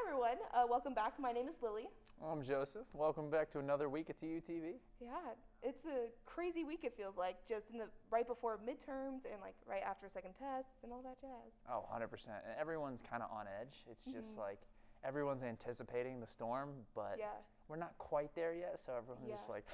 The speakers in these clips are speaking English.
everyone. Welcome back. My name is Lily. I'm Joseph. Welcome back to another week at TUTV. Yeah, it's a crazy week. It feels like just right before midterms and like right after second tests and all that jazz. Oh, 100%. And everyone's kind of on edge. It's just like everyone's anticipating the storm, but we're not quite there yet. So everyone's just like,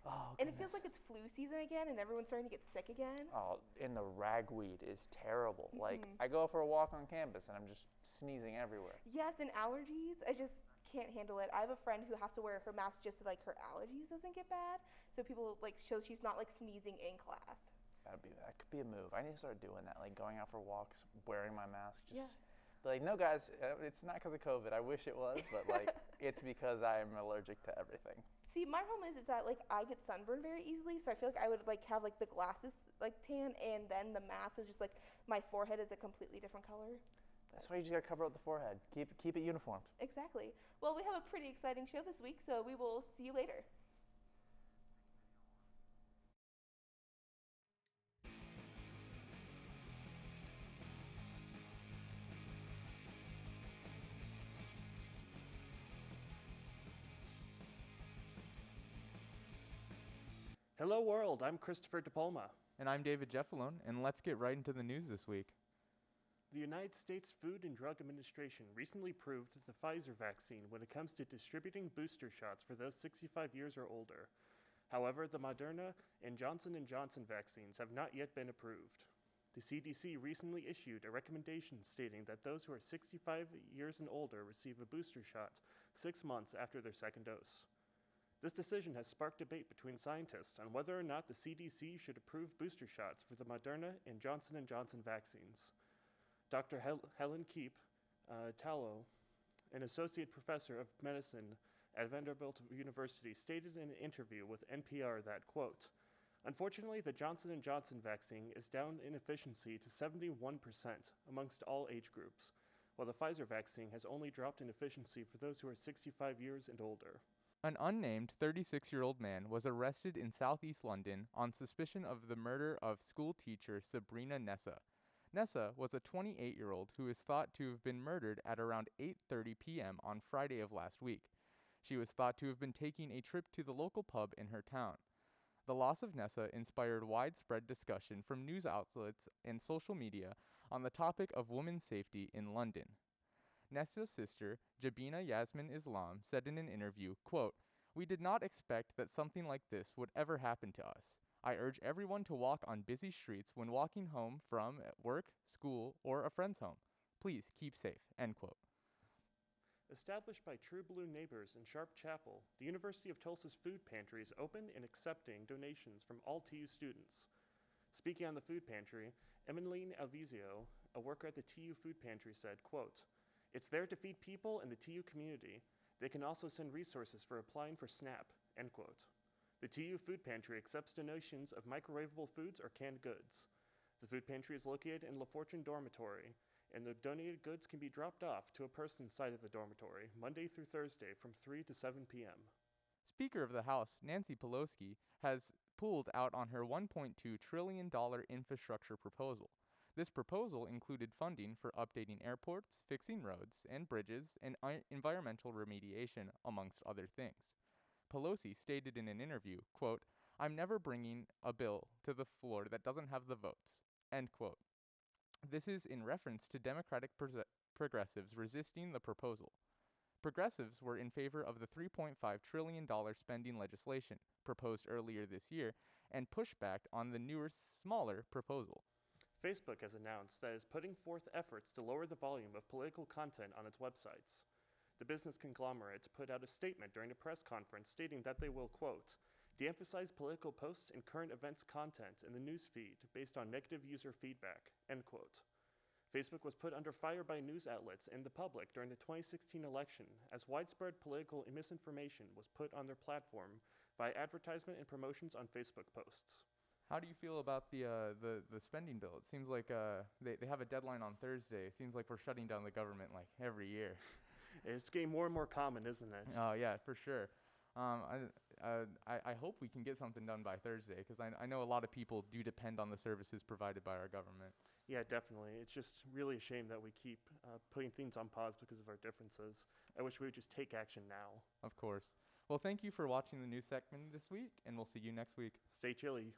oh, goodness. And it feels like it's flu season again, and everyone's starting to get sick again. Oh, and the ragweed is terrible. Like, I go for a walk on campus, and I'm just sneezing everywhere. Yes, and allergies. I just can't handle it. I have a friend who has to wear her mask just so like her allergies doesn't get bad. So people like show she's not like sneezing in class. That could be a move. I need to start doing that, like going out for walks, wearing my mask. Just like, no, guys, it's not because of COVID. I wish it was, but like it's because I'm allergic to everything. See, my problem is that like I get sunburned very easily, so I feel like I would like have like the glasses like tan, and then the mask is just like my forehead is a completely different color. That's why you just gotta cover up the forehead. Keep it uniformed. Exactly. Well, we have a pretty exciting show this week, so we will see you later. Hello world, I'm Christopher DePalma. And I'm David Jeffalone, and let's get right into the news this week. The United States Food and Drug Administration recently proved the Pfizer vaccine when it comes to distributing booster shots for those 65 years or older. However, the Moderna and Johnson & Johnson vaccines have not yet been approved. The CDC recently issued a recommendation stating that those who are 65 years and older receive a booster shot 6 months after their second dose. This decision has sparked debate between scientists on whether or not the CDC should approve booster shots for the Moderna and Johnson & Johnson vaccines. Dr. Helen Keep Tallow, an associate professor of medicine at Vanderbilt University, stated in an interview with NPR that, quote, "Unfortunately, the Johnson & Johnson vaccine is down in efficiency to 71% amongst all age groups, while the Pfizer vaccine has only dropped in efficiency for those who are 65 years and older." An unnamed 36-year-old man was arrested in southeast London on suspicion of the murder of school teacher Sabrina Nessa. Nessa was a 28-year-old who is thought to have been murdered at around 8:30 p.m. on Friday of last week. She was thought to have been taking a trip to the local pub in her town. The loss of Nessa inspired widespread discussion from news outlets and social media on the topic of women's safety in London. Nessa's sister, Jabina Yasmin Islam, said in an interview, quote, "We did not expect that something like this would ever happen to us. I urge everyone to walk on busy streets when walking home from work, school, or a friend's home. Please keep safe," end quote. Established by True Blue Neighbors in Sharp Chapel, the University of Tulsa's food pantry is open and accepting donations from all TU students. Speaking on the food pantry, Emmeline Alvizio, a worker at the TU food pantry, said, quote, "It's there to feed people in the TU community. They can also send resources for applying for SNAP," end quote. The TU food pantry accepts donations of microwavable foods or canned goods. The food pantry is located in La Fortune Dormitory, and the donated goods can be dropped off to a person inside of the dormitory Monday through Thursday from 3 to 7 p.m. Speaker of the House, Nancy Pelosi, has pulled out on her $1.2 trillion infrastructure proposal. This proposal included funding for updating airports, fixing roads and bridges, and environmental remediation, amongst other things. Pelosi stated in an interview, quote, "I'm never bringing a bill to the floor that doesn't have the votes," end quote. This is in reference to Democratic progressives resisting the proposal. Progressives were in favor of the $3.5 trillion spending legislation proposed earlier this year and pushed back on the newer, smaller proposal. Facebook has announced that it is putting forth efforts to lower the volume of political content on its websites. The business conglomerate put out a statement during a press conference stating that they will, quote, "de-emphasize political posts and current events content in the news feed based on negative user feedback," end quote. Facebook was put under fire by news outlets and the public during the 2016 election as widespread political misinformation was put on their platform via advertisement and promotions on Facebook posts. How do you feel about the spending bill? It seems like they have a deadline on Thursday. It seems like we're shutting down the government like every year. It's getting more and more common, isn't it? Oh yeah, for sure. I hope we can get something done by Thursday, because I know a lot of people do depend on the services provided by our government. Yeah, definitely. It's just really a shame that we keep putting things on pause because of our differences. I wish we would just take action now. Of course. Well, thank you for watching the news segment this week, and we'll see you next week. Stay chilly.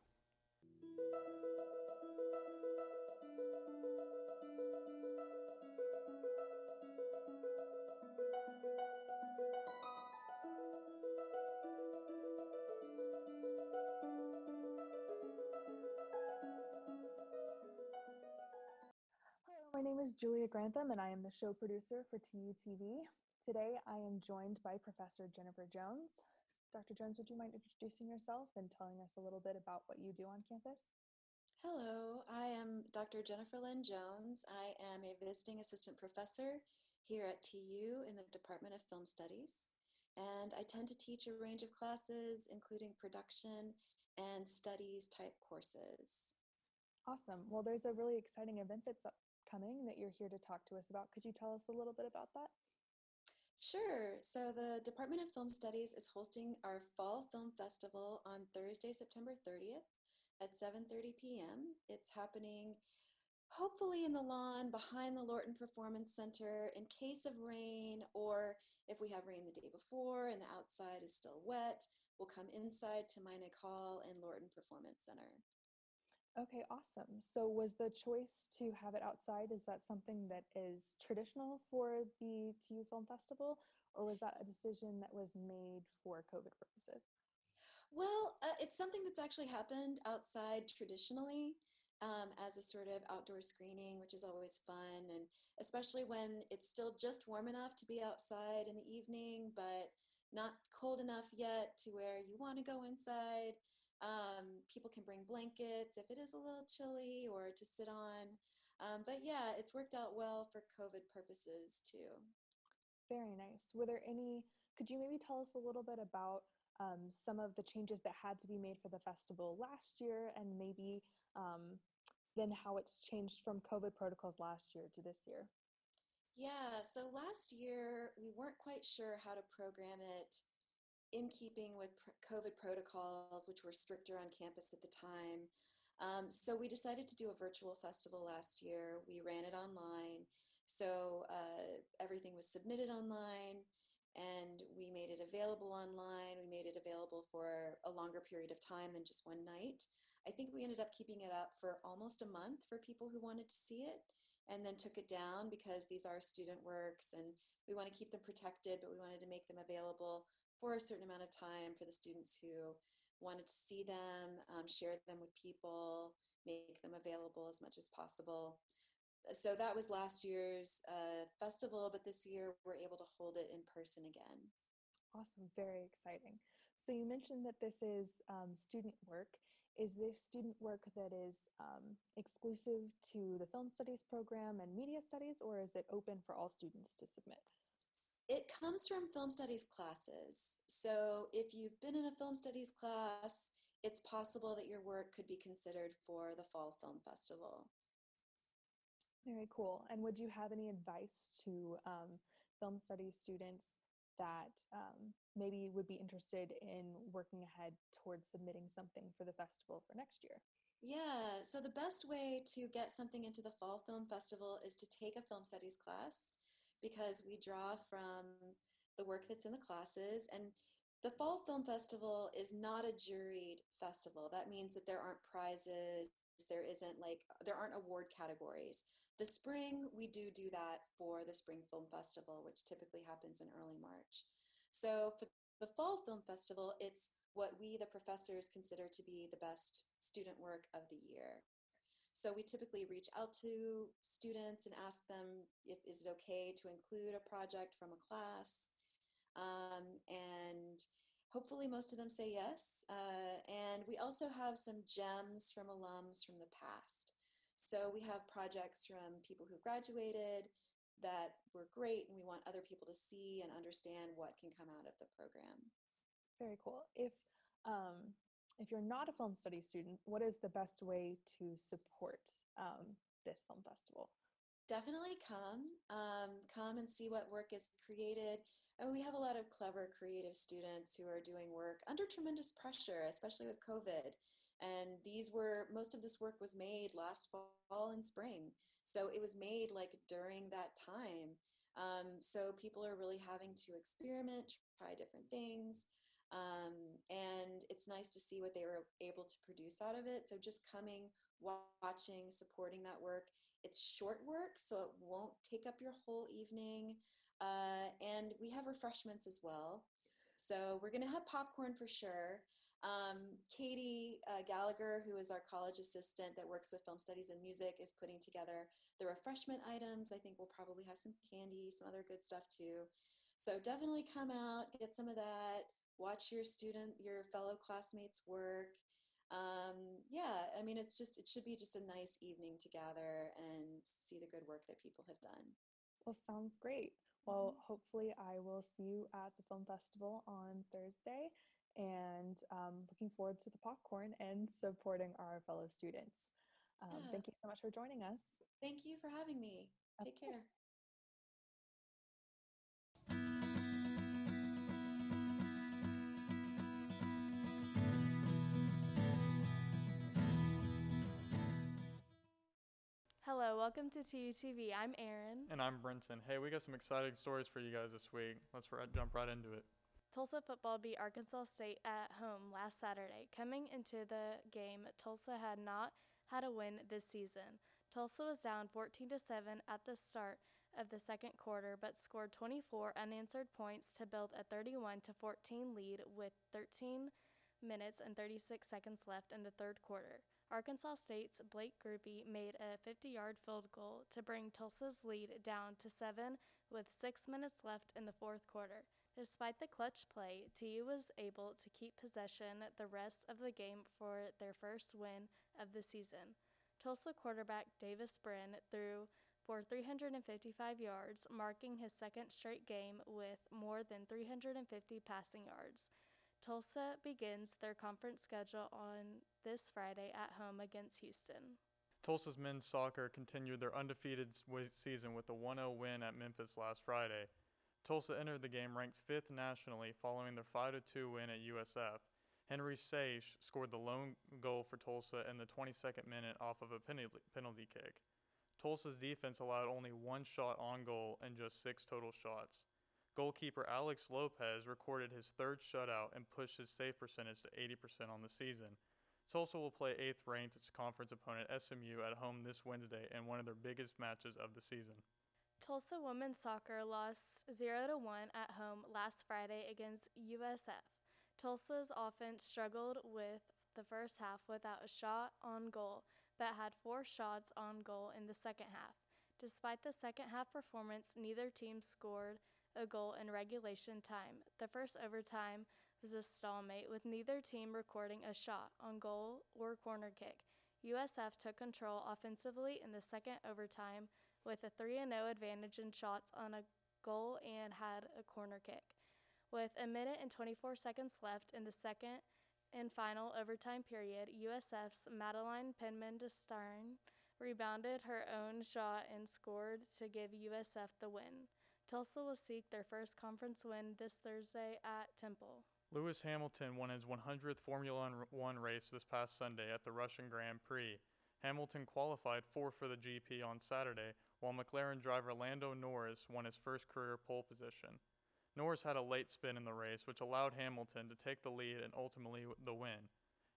Hello, my name is Julia Grantham, and I am the show producer for TUTV. Today, I am joined by Professor Jennifer Jones. Dr. Jones, would you mind introducing yourself and telling us a little bit about what you do on campus? Hello, I am Dr. Jennifer Lynn Jones. I am a visiting assistant professor here at TU in the Department of Film Studies, and I tend to teach a range of classes, including production and studies type courses. Awesome. Well, there's a really exciting event that's upcoming that you're here to talk to us about. Could you tell us a little bit about that? Sure. So the Department of Film Studies is hosting our Fall Film Festival on Thursday, September 30th at 7:30 p.m. It's happening hopefully in the lawn behind the Lorton Performance Center. In case of rain, or if we have rain the day before and the outside is still wet, we'll come inside to Meinig Hall and Lorton Performance Center. Okay, awesome. So was the choice to have it outside, is that something that is traditional for the TU Film Festival, or was that a decision that was made for COVID purposes? Well, it's something that's actually happened outside traditionally, as a sort of outdoor screening, which is always fun, and especially when it's still just warm enough to be outside in the evening, but not cold enough yet to where you want to go inside. People can bring blankets if it is a little chilly or to sit on. But yeah, it's worked out well for COVID purposes too. Very nice. Could you maybe tell us a little bit about some of the changes that had to be made for the festival last year, and maybe then how it's changed from COVID protocols last year to this year? Yeah, so last year we weren't quite sure how to program it in keeping with COVID protocols, which were stricter on campus at the time. So we decided to do a virtual festival last year. We ran it online. So everything was submitted online, and we made it available online. We made it available for a longer period of time than just one night. I think we ended up keeping it up for almost a month for people who wanted to see it, and then took it down because these are student works and we want to keep them protected, but we wanted to make them available for a certain amount of time for the students who wanted to see them, share them with people, make them available as much as possible. So that was last year's festival, but this year we're able to hold it in person again. Awesome, very exciting. So you mentioned that this is student work. Is this student work that is exclusive to the film studies program and media studies, or is it open for all students to submit? It comes from film studies classes. So if you've been in a film studies class, it's possible that your work could be considered for the Fall Film Festival. Very cool. And would you have any advice to film studies students that maybe would be interested in working ahead towards submitting something for the festival for next year? Yeah, so the best way to get something into the Fall Film Festival is to take a film studies class, because we draw from the work that's in the classes. And the Fall Film Festival is not a juried festival. That means that there aren't prizes, there aren't award categories. The spring, we do that for the Spring Film Festival, which typically happens in early March. So for the Fall Film Festival, it's what we, the professors, consider to be the best student work of the year. So we typically reach out to students and ask them if is it okay to include a project from a class, and hopefully most of them say yes. And we also have some gems from alums from the past. So we have projects from people who graduated that were great, and we want other people to see and understand what can come out of the program. Very cool. If you're not a film studies student, what is the best way to support this film festival? Definitely come and see what work is created. And we have a lot of clever, creative students who are doing work under tremendous pressure, especially with COVID. And most of this work was made last fall and spring. So it was made like during that time. So people are really having to experiment, try different things. And it's nice to see what they were able to produce out of it. So just coming, watching, supporting that work. It's short work, so it won't take up your whole evening. And we have refreshments as well. So we're going to have popcorn for sure. Katie Gallagher, who is our college assistant that works with film studies and music, is putting together the refreshment items. I think we'll probably have some candy, some other good stuff too. So definitely come out, get some of that, watch your fellow classmates work. Yeah, I mean, it should be just a nice evening to gather and see the good work that people have done. Well, sounds great. Mhm. Well, hopefully, I will see you at the film festival on Thursday, and looking forward to the popcorn and supporting our fellow students. Yeah, Thank you so much for joining us. thank you for having me. Of Take course. care. Hello, welcome to TUTV. I'm Erin. And I'm Brenton. Hey, we got some exciting stories for you guys this week. Let's jump right into it. Tulsa football beat Arkansas State at home last Saturday. Coming into the game, Tulsa had not had a win this season. Tulsa was down 14-7 at the start of the second quarter, but scored 24 unanswered points to build a 31-14 lead with 13 minutes and 36 seconds left in the third quarter. Arkansas State's Blake Grupe made a 50-yard field goal to bring Tulsa's lead down to 7 with 6 minutes left in the fourth quarter. Despite the clutch play, TU was able to keep possession the rest of the game for their first win of the season. Tulsa quarterback Davis Brin threw for 355 yards, marking his second straight game with more than 350 passing yards. Tulsa begins their conference schedule on this Friday at home against Houston. Tulsa's men's soccer continued their undefeated season with a 1-0 win at Memphis last Friday. Tulsa entered the game ranked 5th nationally following their 5-2 win at USF. Henry Sage scored the lone goal for Tulsa in the 22nd minute off of a penalty kick. Tulsa's defense allowed only one shot on goal and just 6 total shots. Goalkeeper Alex Lopez recorded his third shutout and pushed his save percentage to 80% on the season. Tulsa will play 8th-ranked conference opponent SMU at home this Wednesday in one of their biggest matches of the season. Tulsa women's soccer lost 0-1 at home last Friday against USF. Tulsa's offense struggled with the first half without a shot on goal, but had 4 shots on goal in the second half. Despite the second half performance, neither team scored a goal in regulation time. The first overtime was a stalemate, with neither team recording a shot on goal or corner kick. USF took control offensively in the second overtime with a 3-0 advantage in shots on a goal and had a corner kick. With a minute and 24 seconds left in the second and final overtime period, USF's Madeline Penman-DeStarn rebounded her own shot and scored to give USF the win. Tulsa will seek their first conference win this Thursday at Temple. Lewis Hamilton won his 100th Formula One race this past Sunday at the Russian Grand Prix. Hamilton qualified 4th for the GP on Saturday, while McLaren driver Lando Norris won his first career pole position. Norris had a late spin in the race, which allowed Hamilton to take the lead and ultimately the win.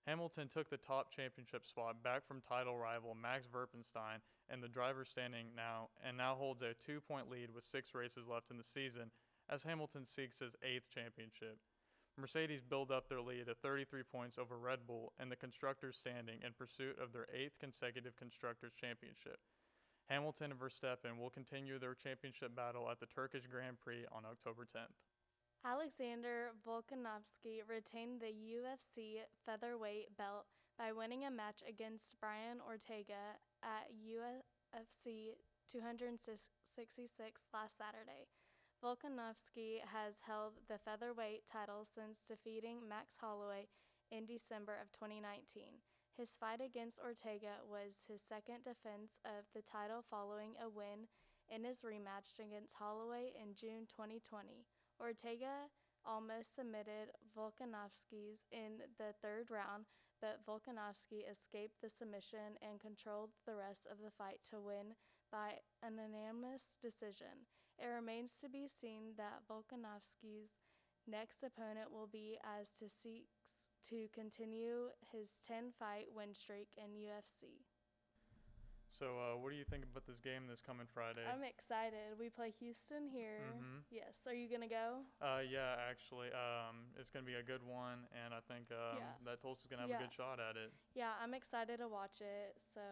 Hamilton took the top championship spot back from title rival Max Verstappen and the driver's standing now holds a 2-point lead with 6 races left in the season as Hamilton seeks his 8th championship. Mercedes build up their lead at 33 points over Red Bull in the constructors' standing in pursuit of their 8th consecutive constructors' championship. Hamilton and Verstappen will continue their championship battle at the Turkish Grand Prix on October 10th. Alexander Volkanovski retained the UFC featherweight belt by winning a match against Brian Ortega at UFC 266 last Saturday. Volkanovski has held the featherweight title since defeating Max Holloway in December of 2019. His fight against Ortega was his second defense of the title following a win in his rematch against Holloway in June 2020. Ortega almost submitted Volkanovski's in the third round, but Volkanovski escaped the submission and controlled the rest of the fight to win by an unanimous decision. It remains to be seen that Volkanovski's next opponent will be as he seeks to continue his 10-fight win streak in UFC. So, what do you think about this game this coming Friday? I'm excited. We play Houston here. Mm-hmm. Yes. Are you going to go? Yeah, actually. It's going to be a good one, and I think that Tulsa's going to have a good shot at it. Yeah, I'm excited to watch it. So,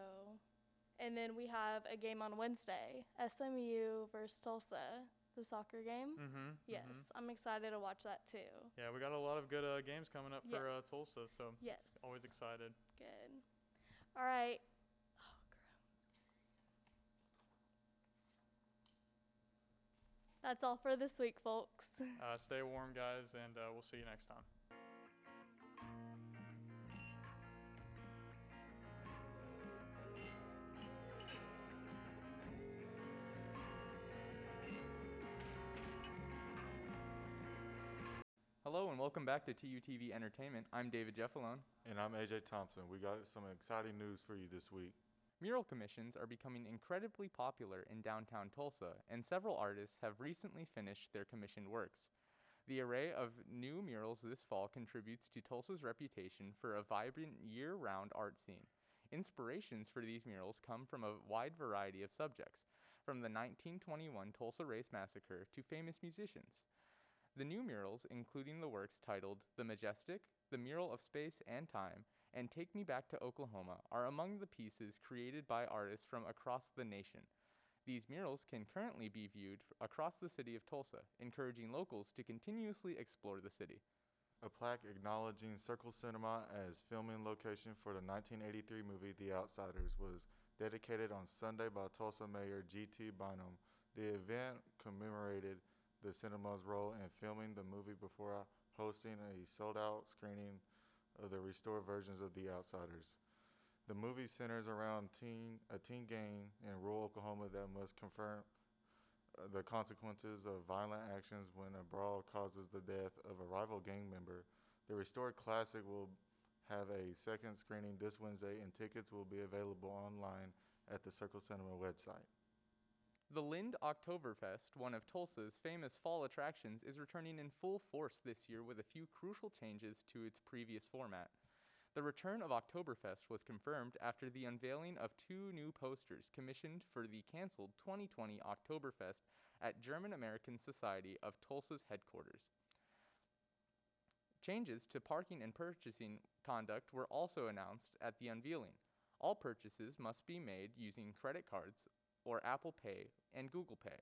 and then we have a game on Wednesday, SMU versus Tulsa, the soccer game. Mm-hmm. Yes, Mm-hmm. I'm excited to watch that too. Yeah, we got a lot of good games coming up for Tulsa, so yes, always excited. Good. All right. That's all for this week, folks. Stay warm, guys, and we'll see you next time. Hello and welcome back to TUTV Entertainment. I'm David Jeffalone. And I'm AJ Thompson. We got some exciting news for you this week. Mural commissions are becoming incredibly popular in downtown Tulsa, and several artists have recently finished their commissioned works. The array of new murals this fall contributes to Tulsa's reputation for a vibrant year-round art scene. Inspirations for these murals come from a wide variety of subjects, from the 1921 Tulsa Race Massacre to famous musicians. The new murals, including the works titled The Majestic, The Mural of Space and Time, and Take Me Back to Oklahoma, are among the pieces created by artists from across the nation. These murals can currently be viewed across the city of Tulsa, encouraging locals to continuously explore the city. A plaque acknowledging Circle Cinema as filming location for the 1983 movie The Outsiders was dedicated on Sunday by Tulsa Mayor G.T. Bynum. The event commemorated the cinema's role in filming the movie before hosting a sold-out screening of the restored versions of The Outsiders. The movie centers around a teen gang in rural Oklahoma that must confront the consequences of violent actions when a brawl causes the death of a rival gang member. The restored classic will have a second screening this Wednesday, and tickets will be available online at the Circle Cinema website. The Lind Oktoberfest, one of Tulsa's famous fall attractions, is returning in full force this year with a few crucial changes to its previous format. The return of Oktoberfest was confirmed after the unveiling of two new posters commissioned for the canceled 2020 Oktoberfest at German American Society of Tulsa's headquarters. Changes to parking and purchasing conduct were also announced at the unveiling. All purchases must be made using credit cards or Apple Pay and Google Pay.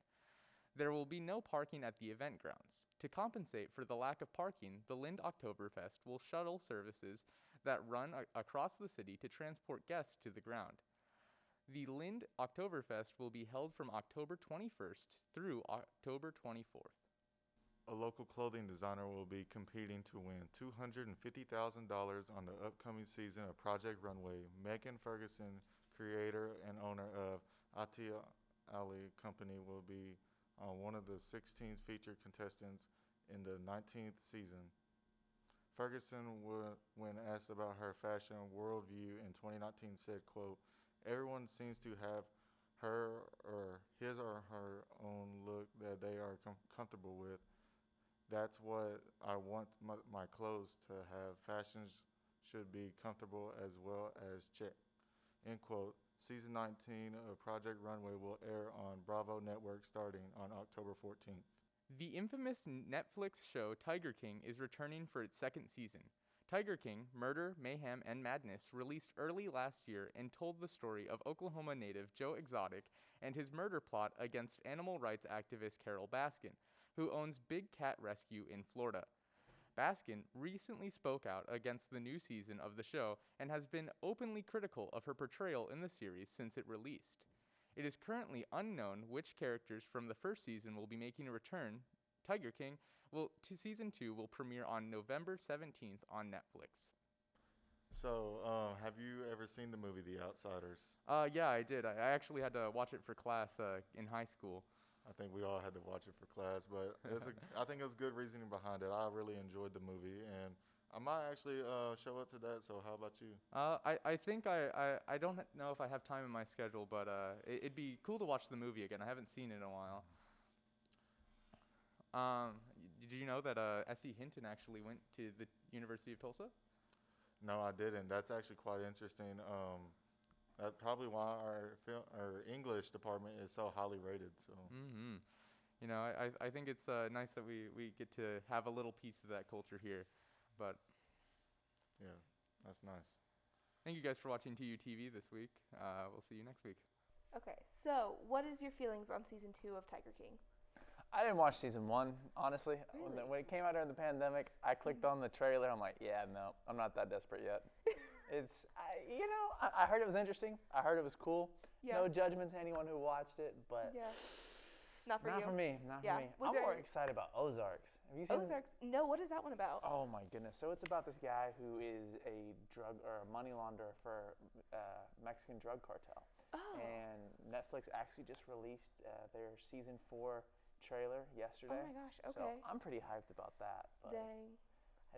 There will be no parking at the event grounds. To compensate for the lack of parking, the Lind Oktoberfest will shuttle services that run across the city to transport guests to the ground. The Lind Oktoberfest will be held from October 21st through October 24th. A local clothing designer will be competing to win $250,000 on the upcoming season of Project Runway. Megan Ferguson, creator and owner of Atia Ali Company, will be one of the 16 featured contestants in the 19th season. Ferguson, when asked about her fashion worldview in 2019, said, quote, "Everyone seems to have her or his or her own look that they are comfortable with. That's what I want my clothes to have. Fashion should be comfortable as well as check." End quote. Season 19 of Project Runway will air on Bravo Network starting on October 14th. The infamous Netflix show Tiger King is returning for its second season. Tiger King, Murder, Mayhem, and Madness released early last year and told the story of Oklahoma native Joe Exotic and his murder plot against animal rights activist Carol Baskin, who owns Big Cat Rescue in Florida. Baskin recently spoke out against the new season of the show and has been openly critical of her portrayal in the series since it released. It is currently unknown which characters from the first season will be making a return. Tiger King to season 2 will premiere on November 17th on Netflix. So, have you ever seen the movie The Outsiders? Yeah, I did. I actually had to watch it for class in high school. I think we all had to watch it for class, but I think it was good reasoning behind it. I really enjoyed the movie, and I might actually show up to that. So, how about you? I think I don't know if I have time in my schedule, but it'd be cool to watch the movie again. I haven't seen it in a while. Did you know that S.E. Hinton actually went to the University of Tulsa? No, I didn't. That's actually quite interesting. That's probably why our English department is so highly rated. So. Mm-hmm. You know, I think it's nice that we get to have a little piece of that culture here. But yeah, that's nice. Thank you guys for watching TUTV this week. We'll see you next week. Okay, so what is your feelings on season 2 of Tiger King? I didn't watch season 1, honestly. Really? When it came out during the pandemic, I clicked on the trailer. I'm like, yeah, no, I'm not that desperate yet. I heard it was interesting. I heard it was cool. Yeah. No judgment to anyone who watched it, but Yeah. Not for not you. for me. Not Yeah. for me. Was I'm there- more excited about Ozarks. Have you seen Ozarks? No, what is that one about? Oh my goodness! So it's about this guy who is a drug or a money launderer for Mexican drug cartel. Oh. And Netflix actually just released their season 4 trailer yesterday. Oh my gosh, So okay. I'm pretty hyped about that. But Dang.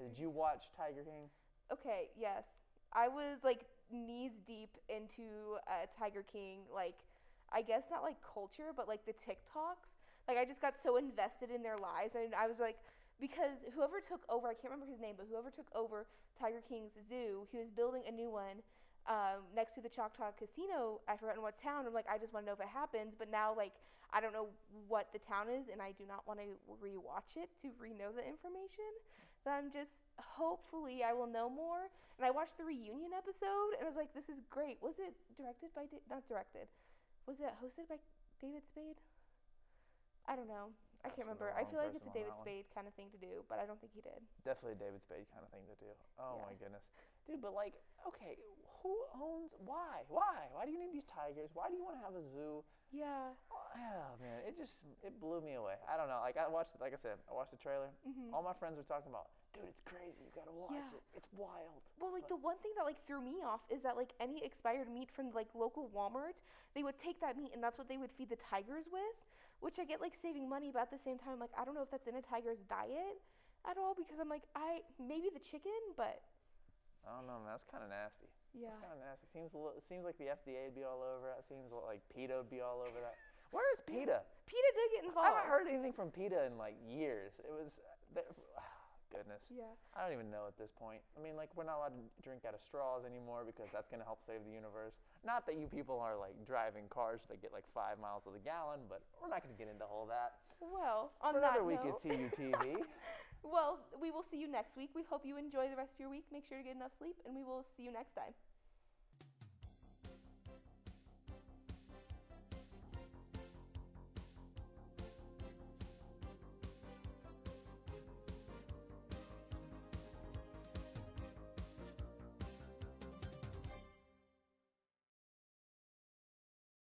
Did you watch Tiger King? Okay, yes. I was like knees deep into Tiger King, like I guess not like culture, but like the TikToks. Like I just got so invested in their lives, and I was like, because whoever took over, I can't remember his name, but whoever took over Tiger King's zoo, he was building a new one next to the Choctaw Casino. I've forgotten what town. I'm like, I just want to know if it happens, but now like I don't know what the town is, and I do not want to rewatch it to re-know the information. But I'm just, hopefully I will know more. And I watched the reunion episode, and I was like, this is great. Was it directed by, not directed, was it hosted by David Spade? I don't know. I can't remember. I feel like it's a David Spade kind of thing to do, but I don't think he did. Definitely a David Spade kind of thing to do. Oh Yeah. my goodness. Dude, but like, okay, who owns, why? Why do you need these tigers? Why do you want to have a zoo? Yeah. Oh man, it blew me away. I don't know. Like I watched the trailer. Mhm. All my friends were talking about, dude, it's crazy. You gotta watch Yeah. it. It's wild. Well, like the one thing that like threw me off is that like any expired meat from like local Walmarts, they would take that meat and that's what they would feed the tigers with, which I get like saving money, but at the same time, like I don't know if that's in a tiger's diet at all, because I'm like, maybe the chicken, but I don't know, man. That's kind of nasty. yeah. That's kind of nasty. It seems like the FDA would be all over it. It seems like PETA would be all over that. Where is PETA? PETA did get I involved. haven't heard anything from PETA in like years. It was, goodness. Yeah. I don't even know at this point. I mean, like, we're not allowed to drink out of straws anymore because that's going to help save the universe. Not that you people are like driving cars that get like 5 miles to the gallon, but we're not going to get into all that. Well, on For that another week note, at TUTV. well, we will see you next week. We hope you enjoy the rest of your week. Make sure to get enough sleep, and we will see you next time.